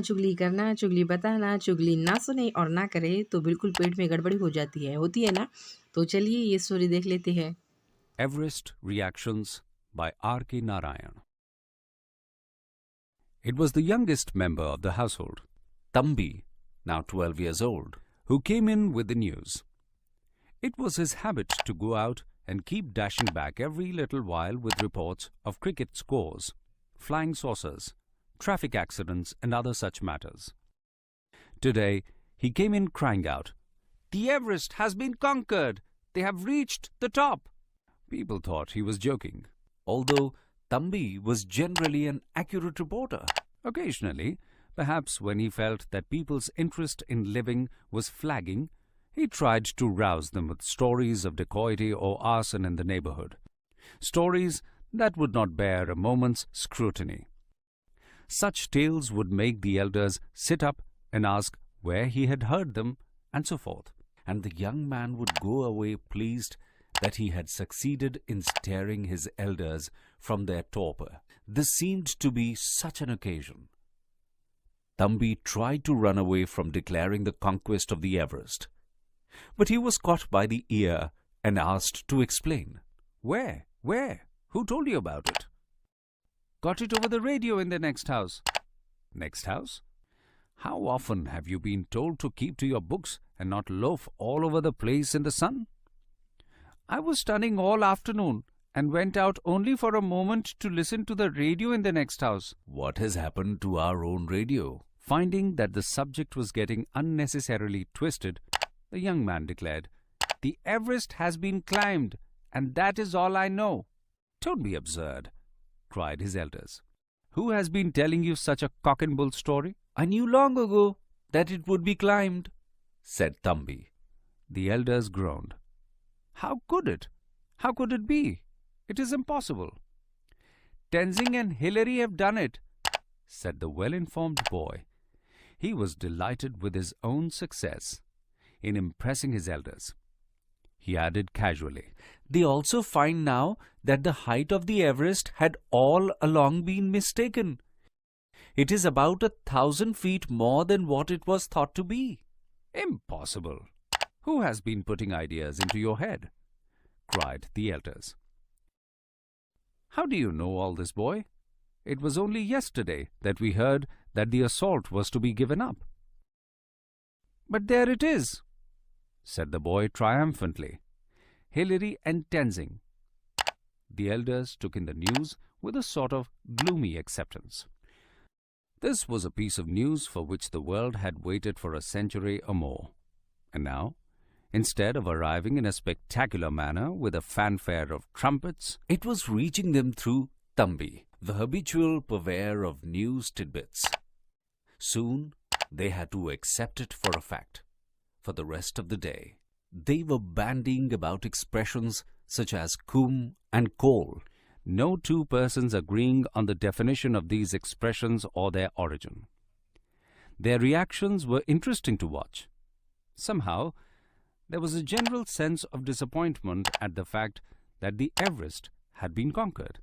चुगली करना, चुगली बताना, चुगली ना सुने और ना करे तो बिल्कुल पेट में गड़बड़ी हो जाती है, होती है ना? तो चलिए ये स्टोरी देख लेते हैं। Everest Reactions by R.K. Narayan. It was the youngest member of the household, Thambi, now 12 years old, who came in with the news. It was his habit to go out and keep dashing back every little while with reports of cricket scores, flying saucers, traffic accidents and other such matters. Today, he came in crying out, "The Everest has been conquered! They have reached the top!" People thought he was joking, although Thambi was generally an accurate reporter. Occasionally, perhaps when he felt that people's interest in living was flagging, he tried to rouse them with stories of dacoity or arson in the neighborhood, stories that would not bear a moment's scrutiny. Such tales would make the elders sit up and ask where he had heard them, and so forth. And the young man would go away pleased that he had succeeded in stirring his elders from their torpor. This seemed to be such an occasion. Thambi tried to run away from declaring the conquest of the Everest, but he was caught by the ear and asked to explain. Where? Who told you about it? Got it over the radio in the next house. Next house? How often have you been told to keep to your books and not loaf all over the place in the sun? I was studying all afternoon and went out only for a moment to listen to the radio in the next house. What has happened to our own radio? Finding that the subject was getting unnecessarily twisted, the young man declared, "The Everest has been climbed, and that is all I know." "Don't be absurd," cried his elders. "Who has been telling you such a cock and bull story?" "I knew long ago that it would be climbed," said Thambi. The elders groaned. "How could it? How could it be? It is impossible." "Tenzing and Hillary have done it," said the well-informed boy. He was delighted with his own success in impressing his elders. He added casually, "They also find now that the height of the Everest had all along been mistaken. It is about 1,000 feet more than what it was thought to be." "Impossible! Who has been putting ideas into your head?" cried the elders. "How do you know all this, boy? It was only yesterday that we heard that the assault was to be given up." "But there it is," said the boy triumphantly. "Hillary and Tenzing." The elders took in the news with a sort of gloomy acceptance. This was a piece of news for which the world had waited for a century or more. And now, instead of arriving in a spectacular manner with a fanfare of trumpets, it was reaching them through Thambi, the habitual purveyor of news tidbits. Soon, they had to accept it for a fact. For the rest of the day, they were bandying about expressions such as cum and coal, no two persons agreeing on the definition of these expressions or their origin. Their reactions were interesting to watch. Somehow, there was a general sense of disappointment at the fact that the Everest had been conquered.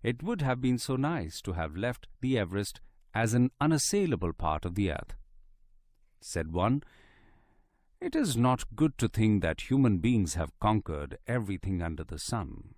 It would have been so nice to have left the Everest as an unassailable part of the earth. Said one, "It is not good to think that human beings have conquered everything under the sun.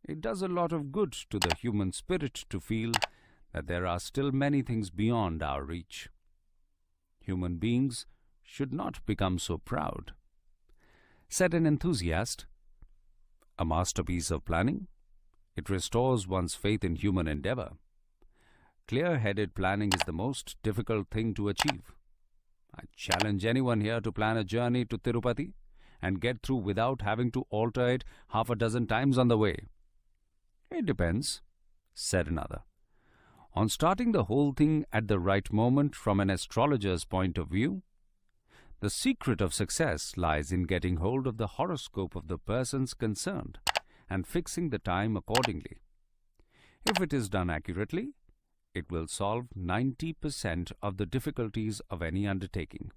It does a lot of good to the human spirit to feel that there are still many things beyond our reach. Human beings should not become so proud." Said an enthusiast, "A masterpiece of planning. It restores one's faith in human endeavor. Clear-headed planning is the most difficult thing to achieve. I challenge anyone here to plan a journey to Tirupati and get through without having to alter it half a dozen times on the way." "It depends," said another, "on starting the whole thing at the right moment from an astrologer's point of view. The secret of success lies in getting hold of the horoscope of the persons concerned and fixing the time accordingly. If it is done accurately, it will solve 90% of the difficulties of any undertaking.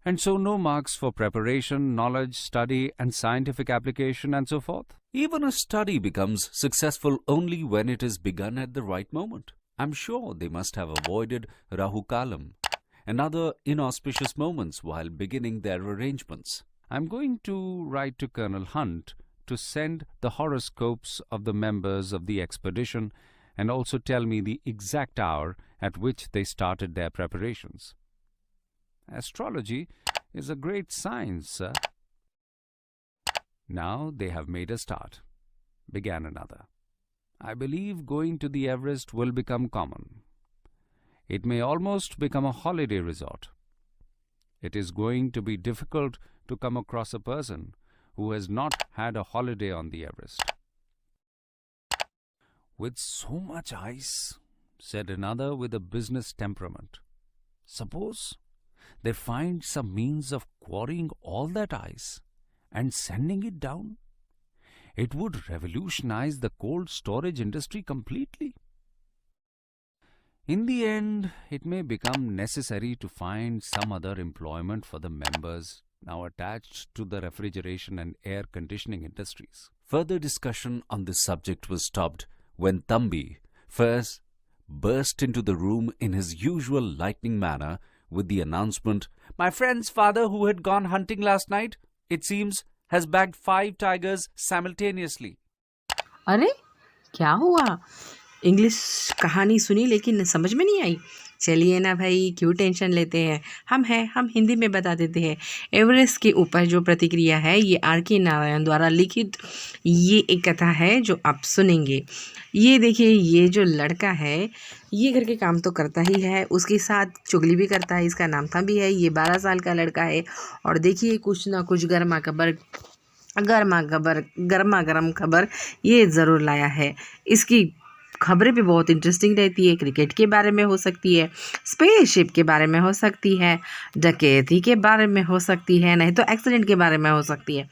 And so no marks for preparation, knowledge, study, and scientific application, and so forth. Even a study becomes successful only when it is begun at the right moment. I'm sure they must have avoided Rahu Kalam and other inauspicious moments while beginning their arrangements. I'm going to write to Colonel Hunt to send the horoscopes of the members of the expedition and also tell me the exact hour at which they started their preparations. Astrology is a great science, sir. Now they have made a start, began another. I believe going to the Everest will become common. It may almost become a holiday resort. It is going to be difficult to come across a person who has not had a holiday on the Everest. With so much ice, said another with a business temperament. Suppose they find some means of quarrying all that ice and sending it down. It would revolutionize the cold storage industry completely. In the end, it may become necessary to find some other employment for the members now attached to the refrigeration and air conditioning industries. Further discussion on this subject was stopped when Thambi first burst into the room in his usual lightning manner with the announcement, "My friend's father, who had gone hunting last night, it seems, has bagged 5 tigers simultaneously." अरे क्या हुआ? English कहानी सुनी लेकिन समझ में नहीं आई। चलिए ना भाई, क्यों टेंशन लेते हैं, हम हिंदी में बता देते हैं। एवरेस्ट के ऊपर जो प्रतिक्रिया है ये R.K. नारायण द्वारा लिखित ये एक कथा है जो आप सुनेंगे। ये देखिए, ये जो लड़का है ये घर के काम तो करता ही है, उसके साथ चुगली भी करता है। इसका नाम था भी है, ये 12 साल का लड़का है और देखिए कुछ ना कुछ गर्मा गर्म खबर ये ज़रूर लाया है। इसकी खबरें भी बहुत इंटरेस्टिंग रहती है। क्रिकेट के बारे में हो सकती है, स्पेसशिप के बारे में हो सकती है, डकैती के बारे में हो सकती है, नहीं तो एक्सीडेंट के बारे में हो सकती है।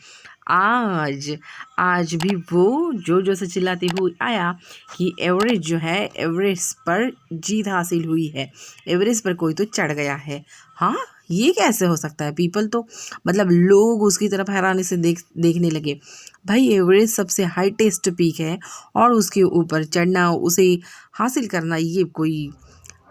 आज भी वो जो से चिल्लाती हुई आया कि एवरेस्ट जो है, एवरेस्ट पर जीत हासिल हुई है, एवरेस्ट पर कोई तो चढ़ गया है। हाँ, ये कैसे हो सकता है? पीपल तो मतलब लोग उसकी तरफ हैरानी से देखने लगे। भाई, एवरेस्ट सबसे हाईटेस्ट पीक है और उसके ऊपर चढ़ना, उसे हासिल करना, ये कोई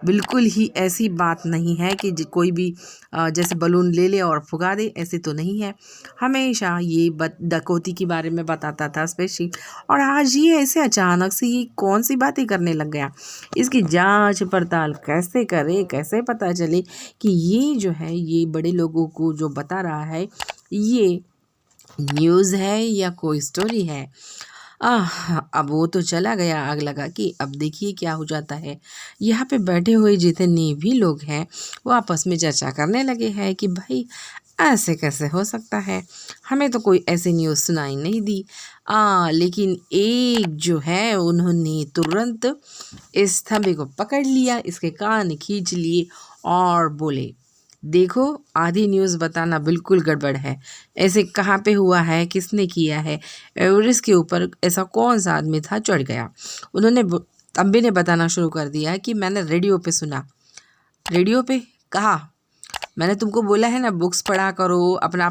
बिल्कुल ही ऐसी बात नहीं है कि कोई भी जैसे बलून ले ले और फुगा दे, ऐसे तो नहीं है। हमेशा ये डकैती के बारे में बताता था स्पेशली, और आज ये ऐसे अचानक से ये कौन सी बातें करने लग गया। इसकी जांच पड़ताल कैसे करे, कैसे पता चले कि ये जो है ये बड़े लोगों को जो बता रहा है ये न्यूज़ है या कोई स्टोरी है। अब वो तो चला गया आग लगा के। अब देखिए क्या हो जाता है। यहाँ पे बैठे हुए जितने भी लोग हैं वो आपस में चर्चा करने लगे हैं कि भाई ऐसे कैसे हो सकता है, हमें तो कोई ऐसी न्यूज़ सुनाई नहीं दी। लेकिन एक जो है उन्होंने तुरंत इस थंबे को पकड़ लिया, इसके कान खींच लिए और बोले, देखो, आधी न्यूज़ बताना बिल्कुल गड़बड़ है। ऐसे कहाँ पे हुआ है, किसने किया है, एवरेस्ट के ऊपर ऐसा कौन सा आदमी था चढ़ गया। उन्होंने तंबी ने बताना शुरू कर दिया कि मैंने रेडियो पे सुना। रेडियो पे कहा? मैंने तुमको बोला है ना, बुक्स पढ़ा करो, अपना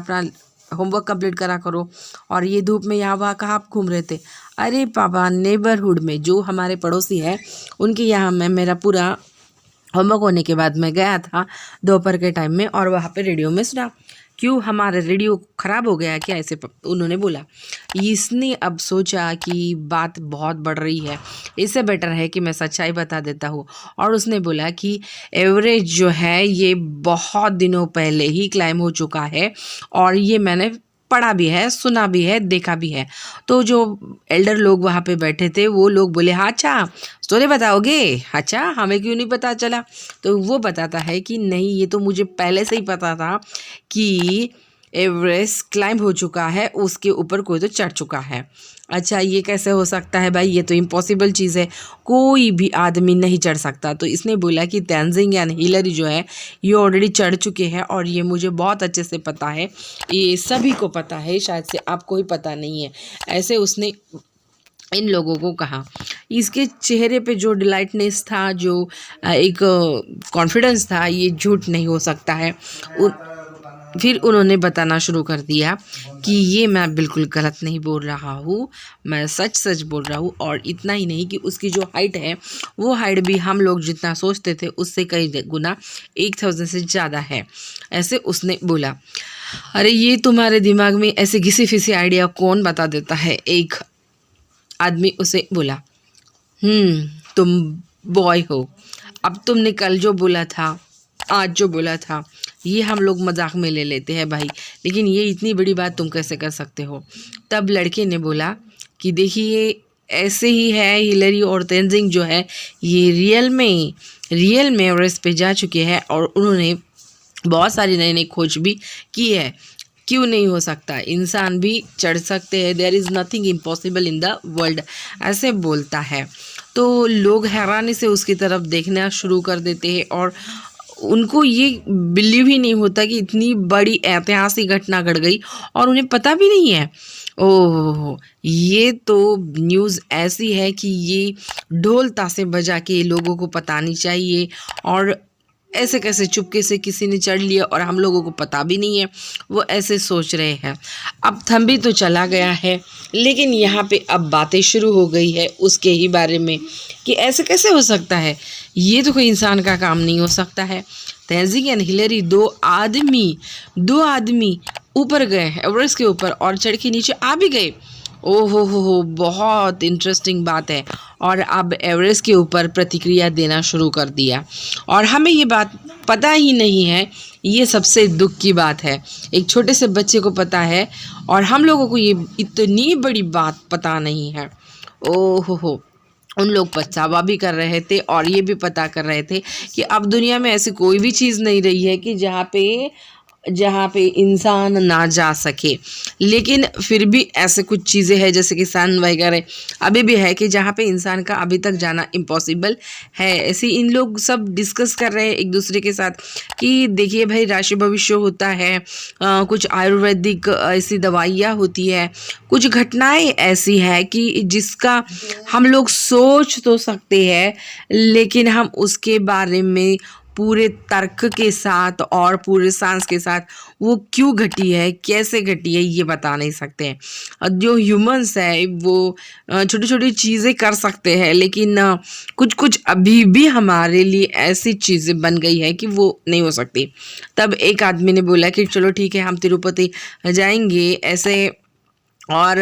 होमवर्क कंप्लीट करा करो, और ये धूप में यहाँ वहाँ कहाँ घूम रहे थे? अरे पापा, नेबरहुड में जो हमारे पड़ोसी है उनके यहाँ मैं मेरा पूरा होमवर्क होने के बाद मैं गया था दोपहर के टाइम में और वहाँ पे रेडियो में सुना। क्यों, हमारा रेडियो ख़राब हो गया क्या? ऐसे उन्होंने बोला। इसने अब सोचा कि बात बहुत बढ़ रही है, इससे बेटर है कि मैं सच्चाई बता देता हूँ। और उसने बोला कि एवरेस्ट जो है ये बहुत दिनों पहले ही क्लाइम हो चुका है और ये मैंने पढ़ा भी है, सुना भी है, देखा भी है। तो जो एल्डर लोग वहाँ पे बैठे थे वो लोग बोले, हाँ अच्छा स्टोरी बताओगे? अच्छा, हमें क्यों नहीं पता चला? तो वो बताता है कि नहीं, ये तो मुझे पहले से ही पता था कि एवरेस्ट क्लाइम हो चुका है, उसके ऊपर कोई तो चढ़ चुका है। अच्छा, ये कैसे हो सकता है भाई, ये तो इम्पॉसिबल चीज़ है, कोई भी आदमी नहीं चढ़ सकता। तो इसने बोला कि तेंजिंग या हिलरी जो है ये ऑलरेडी चढ़ चुके हैं और ये मुझे बहुत अच्छे से पता है, ये सभी को पता है, शायद से आपको ही पता नहीं है। ऐसे उसने इन लोगों को कहा। इसके चेहरे पे जो डिलाइटनेस था, जो एक कॉन्फिडेंस था, ये झूठ नहीं हो सकता है। फिर उन्होंने बताना शुरू कर दिया कि ये मैं बिल्कुल गलत नहीं बोल रहा हूँ, मैं सच सच बोल रहा हूँ। और इतना ही नहीं कि उसकी जो हाइट है वो हाइट भी हम लोग जितना सोचते थे उससे कई गुना 1000 से ज़्यादा है, ऐसे उसने बोला। अरे ये तुम्हारे दिमाग में ऐसे घिसी फिसी आइडिया कौन बता देता है, एक आदमी उसे बोला। तुम बॉय हो, अब तुमने कल जो बोला था, आज जो बोला था, ये हम लोग मजाक में ले लेते हैं भाई, लेकिन ये इतनी बड़ी बात तुम कैसे कर सकते हो। तब लड़के ने बोला कि देखिए ऐसे ही है, हिलरी और तेंजिंग जो है ये रियल में एवरेस्ट पे जा चुके हैं और उन्होंने बहुत सारी नई नई खोज भी की है। क्यों नहीं हो सकता, इंसान भी चढ़ सकते हैं, there is nothing impossible in the world, ऐसे बोलता है। तो लोग हैरानी से उसकी तरफ देखना शुरू कर देते हैं और उनको ये बिलीव ही नहीं होता कि इतनी बड़ी ऐतिहासिक घटना घट गई और उन्हें पता भी नहीं है। ओह, ये तो न्यूज़ ऐसी है कि ये ढोल ताशे बजा के लोगों को बतानी चाहिए, और ऐसे कैसे चुपके से किसी ने चढ़ लिया और हम लोगों को पता भी नहीं है, वो ऐसे सोच रहे हैं। अब थंबी तो चला गया है, लेकिन यहाँ पे अब बातें शुरू हो गई है उसके ही बारे में कि ऐसे कैसे हो सकता है, ये तो कोई इंसान का काम नहीं हो सकता है। तेंजिंग एंड हिलरी दो आदमी ऊपर गए एवरेस्ट के ऊपर और चढ़ के नीचे आ भी गए। ओ हो, बहुत इंटरेस्टिंग बात है। और अब एवरेस्ट के ऊपर प्रतिक्रिया देना शुरू कर दिया और हमें ये बात पता ही नहीं है, ये सबसे दुख की बात है। एक छोटे से बच्चे को पता है और हम लोगों को ये इतनी बड़ी बात पता नहीं है। ओ हो, उन लोग पछतावा भी कर रहे थे और ये भी पता कर रहे थे कि अब दुनिया में ऐसी कोई भी चीज़ नहीं रही है कि जहाँ पे इंसान ना जा सके। लेकिन फिर भी ऐसे कुछ चीज़ें हैं जैसे कि सन वगैरह अभी भी है कि जहाँ पे इंसान का अभी तक जाना इम्पॉसिबल है। ऐसे इन लोग सब डिस्कस कर रहे हैं एक दूसरे के साथ कि देखिए भाई, राशि भविष्य होता है, कुछ आयुर्वेदिक ऐसी दवाइयाँ होती है, कुछ घटनाएं ऐसी है कि जिसका हम लोग सोच तो सकते हैं, लेकिन हम उसके बारे में पूरे तर्क के साथ और पूरे साइंस के साथ वो क्यों घटी है, कैसे घटी है, ये बता नहीं सकते हैं। जो ह्यूमंस है वो छोटी छोटी चीज़ें कर सकते हैं, लेकिन कुछ कुछ अभी भी हमारे लिए ऐसी चीज़ें बन गई है कि वो नहीं हो सकती। तब एक आदमी ने बोला कि चलो ठीक है, हम तिरुपति जाएंगे ऐसे, और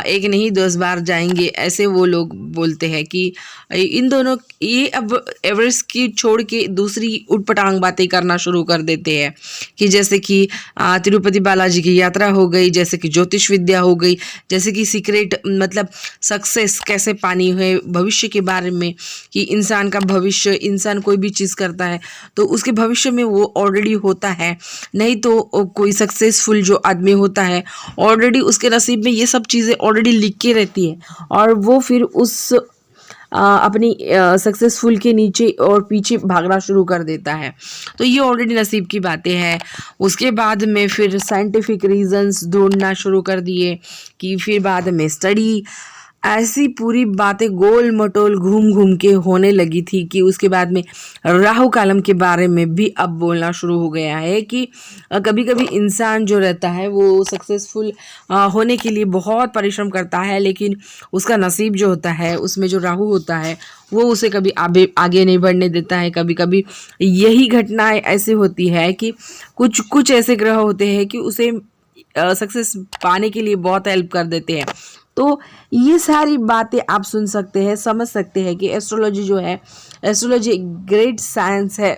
एक नहीं 10 बार जाएंगे, ऐसे वो लोग बोलते हैं कि इन दोनों ये अब एवरेस्ट की छोड़ के दूसरी उटपटांग बातें करना शुरू कर देते हैं कि जैसे कि तिरुपति बालाजी की यात्रा हो गई, जैसे कि ज्योतिष विद्या हो गई, जैसे कि सीक्रेट मतलब सक्सेस कैसे पानी है, भविष्य के बारे में कि इंसान का भविष्य, इंसान कोई भी चीज़ करता है तो उसके भविष्य में वो ऑलरेडी होता है, नहीं तो कोई सक्सेसफुल जो आदमी होता है ऑलरेडी उसके नसीब में ये सब चीज़ें ऑलरेडी लिख के रहती है और वो फिर उस अपनी सक्सेसफुल के नीचे और पीछे भागना शुरू कर देता है। तो ये ऑलरेडी नसीब की बातें हैं। उसके बाद में फिर साइंटिफिक रीजंस ढूंढना शुरू कर दिए कि फिर बाद में स्टडी, ऐसी पूरी बातें गोल मटोल घूम घूम के होने लगी थी कि उसके बाद में राहु कालम के बारे में भी अब बोलना शुरू हो गया है कि कभी कभी इंसान जो रहता है वो सक्सेसफुल होने के लिए बहुत परिश्रम करता है, लेकिन उसका नसीब जो होता है उसमें जो राहु होता है वो उसे कभी आगे नहीं बढ़ने देता है। कभी कभी यही घटनाएं ऐसी होती है कि कुछ कुछ ऐसे ग्रह होते हैं कि उसे सक्सेस पाने के लिए बहुत हेल्प कर देते हैं। तो ये सारी बातें आप सुन सकते हैं, समझ सकते हैं कि एस्ट्रोलॉजी जो है, एस्ट्रोलॉजी एक ग्रेट साइंस है,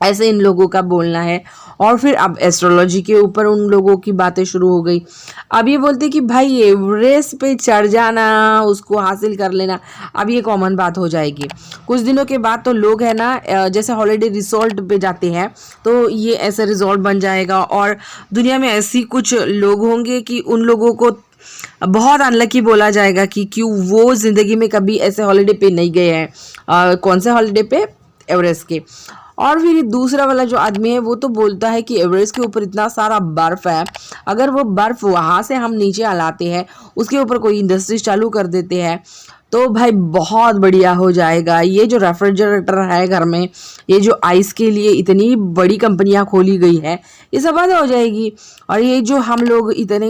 ऐसे इन लोगों का बोलना है। और फिर अब एस्ट्रोलॉजी के ऊपर उन लोगों की बातें शुरू हो गई। अब ये बोलते कि भाई एवरेस्ट पे चढ़ जाना, उसको हासिल कर लेना, अब ये कॉमन बात हो जाएगी। कुछ दिनों के बाद तो लोग है ना जैसे हॉलीडे रिसोर्ट पे जाते हैं तो ये ऐसे रिसोर्ट बन जाएगा और दुनिया में ऐसी कुछ लोग होंगे कि उन लोगों को बहुत अनलकी बोला जाएगा कि क्यों वो ज़िंदगी में कभी ऐसे हॉलीडे पे नहीं गए हैं। कौन से हॉलीडे पे? एवरेस्ट के। और फिर दूसरा वाला जो आदमी है वो तो बोलता है कि एवरेस्ट के ऊपर इतना सारा बर्फ है, अगर वो बर्फ वहां से हम नीचे लाते हैं, उसके ऊपर कोई इंडस्ट्री चालू कर देते हैं तो भाई बहुत बढ़िया हो जाएगा। ये जो रेफ्रिजरेटर है घर में, ये जो आइस के लिए इतनी बड़ी कंपनियां खोली गई है, ये सब बंद हो जाएगी। और ये जो हम लोग इतने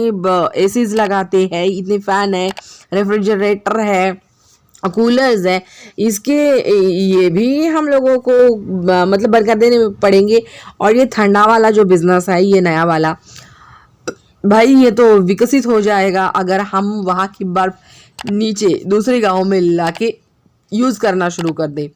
एसीज लगाते हैं, इतने फैन है, रेफ्रिजरेटर है, कूलर्स है, इसके ये भी हम लोगों को मतलब बंद कर देने पड़ेंगे। और ये ठंडा वाला जो बिजनेस है, ये नया वाला, भाई ये तो विकसित हो जाएगा अगर हम वहाँ की बर्फ नीचे दूसरे गांव में लाके यूज करना शुरू कर दे।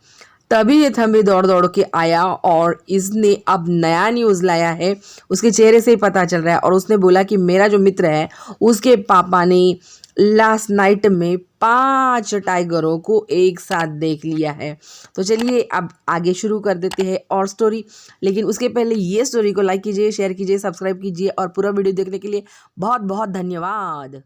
तभी ये थम्बी दौड़ दौड़ के आया और इसने अब नया न्यूज़ लाया है। उसके चेहरे से ही पता चल रहा है। और उसने बोला कि मेरा जो मित्र है, उसके पापा ने लास्ट नाइट में 5 टाइगरों को एक साथ देख लिया है। तो चलिए अब आगे शुरू कर देते हैं और स्टोरी। लेकिन उसके पहले ये स्टोरी को लाइक कीजिए, शेयर कीजिए, सब्सक्राइब कीजिए और पूरा वीडियो देखने के लिए बहुत बहुत धन्यवाद।